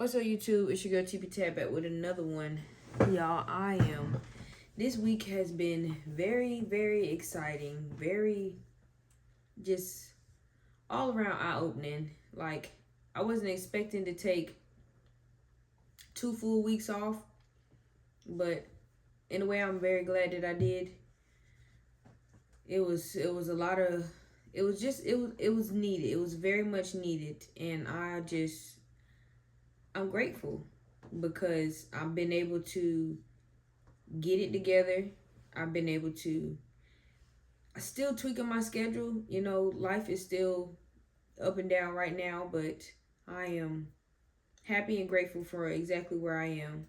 What's up, YouTube? It's your girl TP Tab back with another one. Y'all, This week has been very, very exciting. Very just all around eye-opening. Like, I wasn't expecting to take 2 full weeks off, but in a way, I'm very glad that I did. It was a lot of, it was needed. It was very much needed, and I'm grateful because I've been able to get it together. I've been able to still tweaking my schedule. You know, life is still up and down right now, but I am happy and grateful for exactly where I am.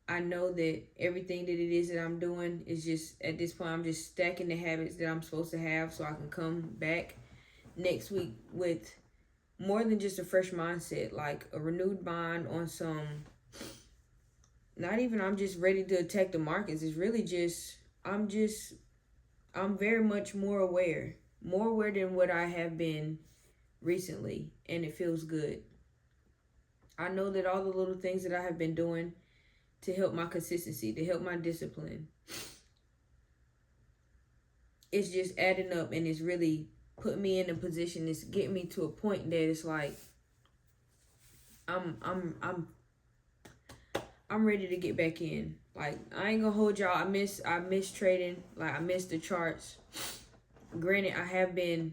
I know that everything that it is that I'm doing is just, at this point, I'm just stacking the habits that I'm supposed to have so I can come back next week with more than just a fresh mindset, like a renewed mind on some, not even I'm just ready to attack the markets. It's really just, I'm very much more aware than what I have been recently, and it feels good. I know that all the little things that I have been doing to help my consistency, to help my discipline, it's just adding up, and it's really putting me in a position. It's getting me to a point that it's like I'm ready to get back in. Like, I ain't gonna hold y'all. I miss trading. Like, I miss the charts. Granted, I have been,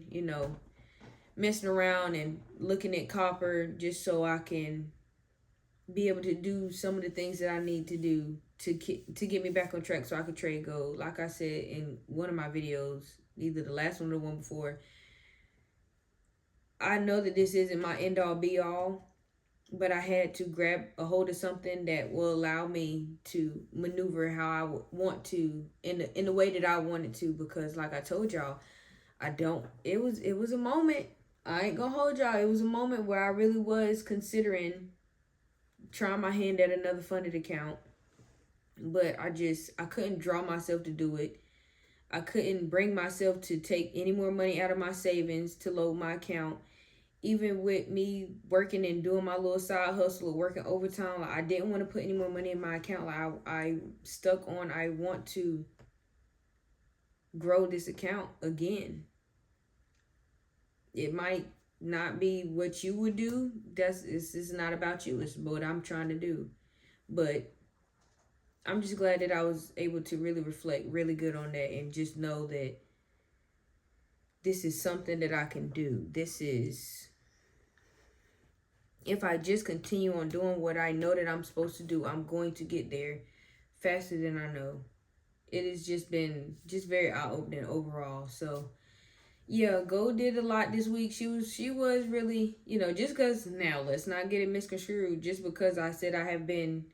messing around and looking at copper just so I can be able to do some of the things that I need to do to get me back on track so I can trade gold. Like I said in one of my videos, either the last one or the one before, I know that this isn't my end all be all, but I had to grab a hold of something that will allow me to maneuver how I want to in the way that I wanted to, because like I told y'all, it was a moment. I ain't gonna hold y'all. It was a moment where I really was considering trying my hand at another funded account, but I couldn't draw myself to do it. I couldn't bring myself to take any more money out of my savings to load my account. Even with me working and doing my little side hustle or working overtime, like, I didn't want to put any more money in my account. Like, I stuck on, I want to grow this account again. It might not be what you would do. It's not about you. It's what I'm trying to do. But I'm just glad that I was able to really reflect really good on that and just know that this is something that I can do. If I just continue on doing what I know that I'm supposed to do, I'm going to get there faster than I know. It has just been very eye-opening overall. So yeah, Gold did a lot this week. She was really, just because, now let's not get it misconstrued, just because I said I have been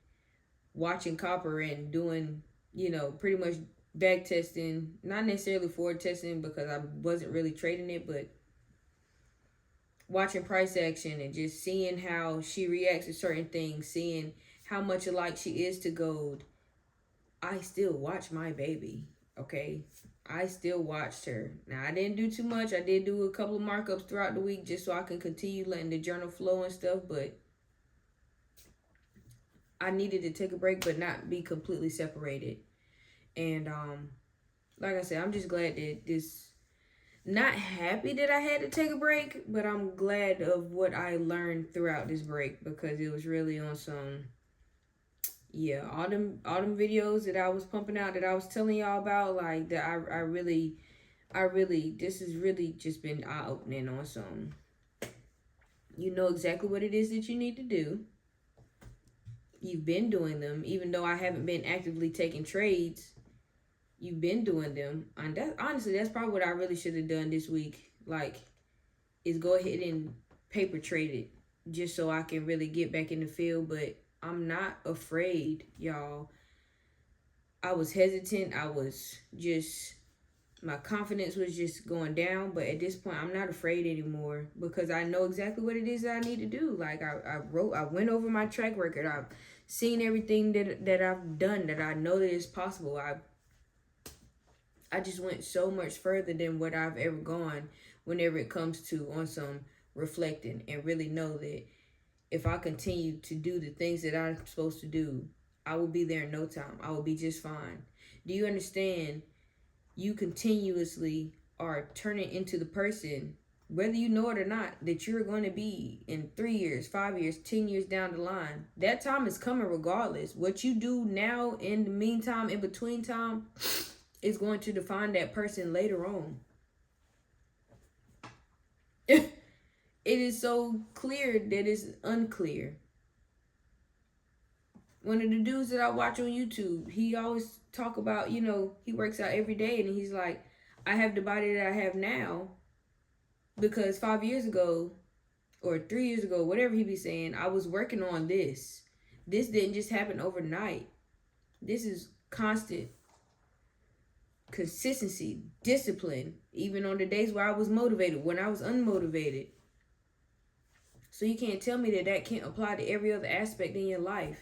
watching copper and doing, pretty much back testing, not necessarily forward testing because I wasn't really trading it, but watching price action and just seeing how she reacts to certain things, seeing how much alike she is to gold. I still watch my baby, okay? I still watched her. Now, I didn't do too much. I did do a couple of markups throughout the week just so I can continue letting the journal flow and stuff, but I needed to take a break but not be completely separated. And like I said, I'm just glad that not happy that I had to take a break, but I'm glad of what I learned throughout this break, because it was really on some, yeah, all them videos that I was pumping out that I was telling y'all about, like, that I really, this has really just been eye-opening on some, you know exactly what it is that you need to do. You've been doing them, even though I haven't been actively taking trades. You've been doing them, and that's probably what I really should have done this week. Like, is go ahead and paper trade it just so I can really get back in the field. But I'm not afraid, y'all. I was hesitant. My confidence was just going down. But at this point, I'm not afraid anymore because I know exactly what it is that I need to do. Like, I went over my track record. I've seen everything that I've done, that I know that it's possible. I just went so much further than what I've ever gone whenever it comes to on some reflecting, and really know that if I continue to do the things that I'm supposed to do, I will be there in no time. I will be just fine. Do you understand? You continuously are turning into the person, whether you know it or not, that you're going to be in 3 years, 5 years, 10 years down the line. That time is coming regardless. What you do now in the meantime, in between time, is going to define that person later on. It is so clear that it's unclear. One of the dudes that I watch on YouTube, he always talk about, he works out every day, and he's like, I have the body that I have now because 5 years ago or 3 years ago, whatever he be saying, I was working on this. This didn't just happen overnight. This is constant consistency, discipline, even on the days where I was motivated, when I was unmotivated. So you can't tell me that that can't apply to every other aspect in your life.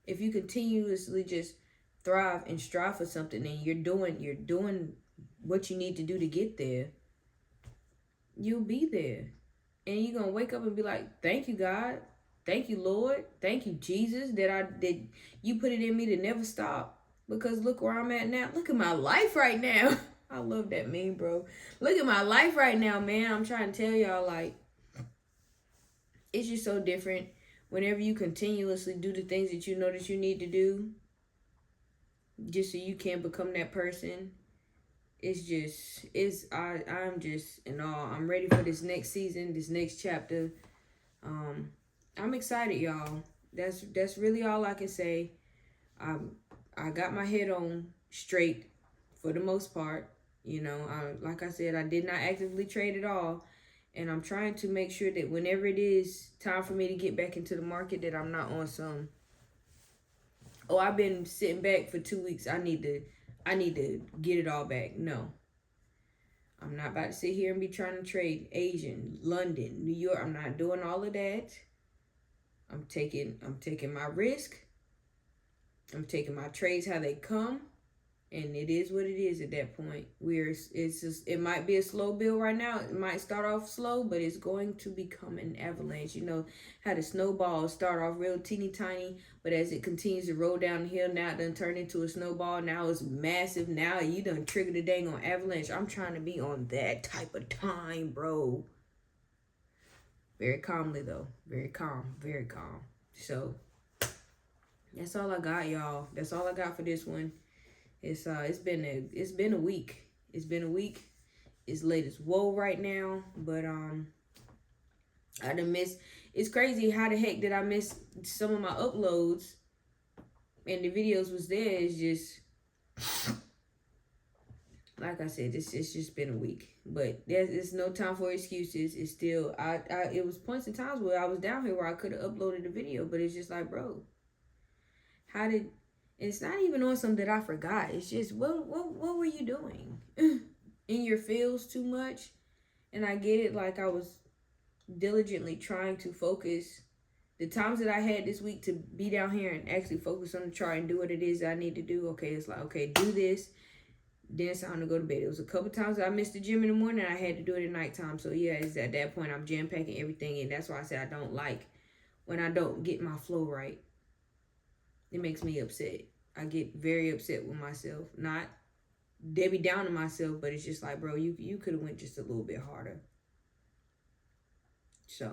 If you continuously just thrive and strive for something, and you're doing what you need to do to get there, you'll be there. And you're gonna wake up and be like, thank you, God. Thank you, Lord. Thank you, Jesus, that you put it in me to never stop. Because look where I'm at now. Look at my life right now. I love that meme, bro. Look at my life right now, man. I'm trying to tell y'all, like, it's just so different whenever you continuously do the things that you know that you need to do, just so you can become that person. I'm just in awe. I'm ready for this next season, this next chapter. I'm excited, y'all. That's really all I can say. I got my head on straight for the most part. Like I said, I did not actively trade at all. And I'm trying to make sure that whenever it is time for me to get back into the market, that I'm not on some, oh, I've been sitting back for 2 weeks, I need to get it all back. No. I'm not about to sit here and be trying to trade Asian, London, New York. I'm not doing all of that. I'm taking my risk. I'm taking my trades how they come. And it is what it is at that point. It might be a slow build right now. It might start off slow, but it's going to become an avalanche. You know how the snowballs start off real teeny tiny, but as it continues to roll down the hill, now it done turned into a snowball. Now it's massive. Now you done triggered a dang on avalanche. I'm trying to be on that type of time, bro. Very calmly though. Very calm. Very calm. So that's all I got, y'all. That's all I got for this one. It's been a week. It's been a week. It's late as whoa right now, but I done missed. It's crazy how the heck did I miss some of my uploads, and the videos was there. It's just like I said, it's just been a week. But it's no time for excuses. It's still it was points and times where I was down here where I could have uploaded a video, but it's just like, bro, how did? It's not even on something that I forgot. It's just, what were you doing? In your feels too much? And I get it, like I was diligently trying to focus. The times that I had this week to be down here and actually focus on the chart and do what it is that I need to do. Okay, it's like, okay, do this. Then it's time to go to bed. It was a couple times I missed the gym in the morning. I had to do it at nighttime. So yeah, it's at that point I'm jam-packing everything. And that's why I said I don't like when I don't get my flow right. It makes me upset. I get very upset with myself. Not Debbie down on myself, but it's just like, bro, you could have went just a little bit harder. So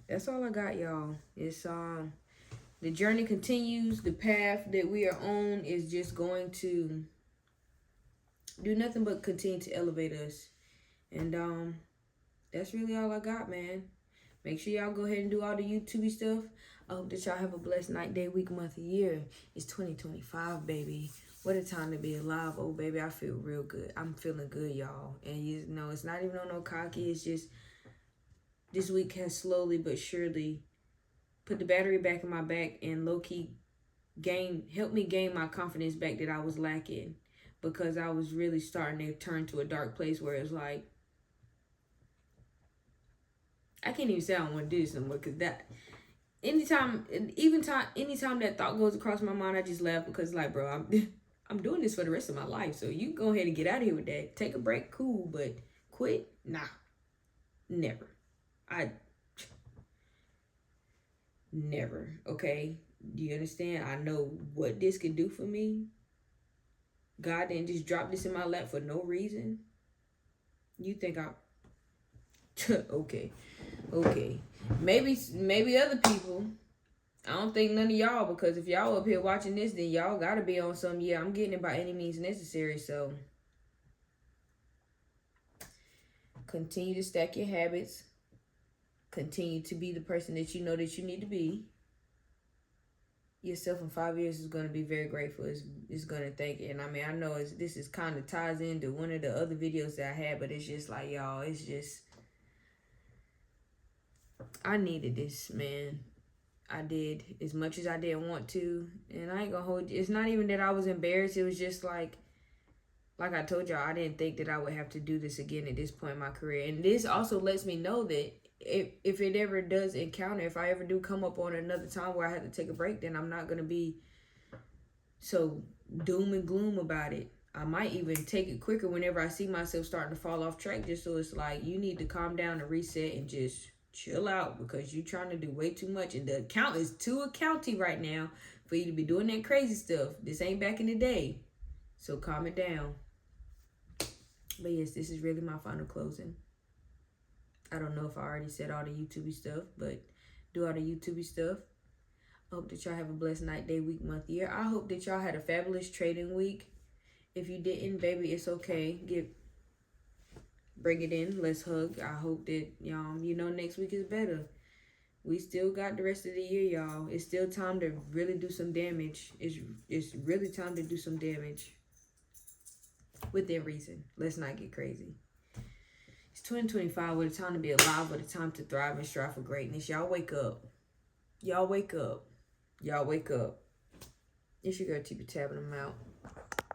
that's all I got, y'all. It's the journey continues. The path that we are on is just going to do nothing but continue to elevate us. And that's really all I got, man. Make sure y'all go ahead and do all the YouTube stuff. I hope that y'all have a blessed night, day, week, month, year. It's 2025, baby. What a time to be alive. Oh, baby, I feel real good. I'm feeling good, y'all. And you know, it's not even on no cocky. It's just this week has slowly but surely put the battery back in my back and low-key helped me gain my confidence back that I was lacking, because I was really starting to turn to a dark place where it's like, I can't even say I don't want to do this no more, because that anytime that thought goes across my mind, I just laugh, because like, bro, I'm doing this for the rest of my life, so you go ahead and get out of here with that. Take a break, cool, but quit, nah, never. Never. Okay? Do you understand? I know what this can do for me. God didn't just drop this in my lap for no reason. You think I okay. Okay. Maybe other people. I don't think none of y'all, because if y'all up here watching this, then y'all gotta be on some, yeah, I'm getting it by any means necessary. So continue to stack your habits. Continue to be the person that you know that you need to be. Yourself in 5 years is going to be very grateful. It's going to thank you. And I mean, I know this is kind of ties into one of the other videos that I had, but it's just like, y'all, it's just, I needed this, man. I did, as much as I didn't want to. And I ain't going to hold you. It's not even that I was embarrassed. It was just like I told y'all, I didn't think that I would have to do this again at this point in my career. And this also lets me know that if it ever does encounter, if I ever do come up on another time where I have to take a break, then I'm not going to be so doom and gloom about it. I might even take it quicker whenever I see myself starting to fall off track, just so it's like, you need to calm down and reset and just chill out, because you're trying to do way too much. And the account is too accounty right now for you to be doing that crazy stuff. This ain't back in the day. So calm it down. But yes, this is really my final closing. I don't know if I already said all the YouTube stuff, but do all the YouTube stuff. I hope that y'all have a blessed night, day, week, month, year. I hope that y'all had a fabulous trading week. If you didn't, baby, it's okay. Bring it in. Let's hug. I hope that next week is better. We still got the rest of the year, y'all. It's still time to really do some damage. It's really time to do some damage. Within reason. Let's not get crazy. It's 2025. What a time to be alive. What a time to thrive and strive for greatness. Y'all wake up. Y'all wake up. Y'all wake up. It's your girl, Tipa, tapping them out.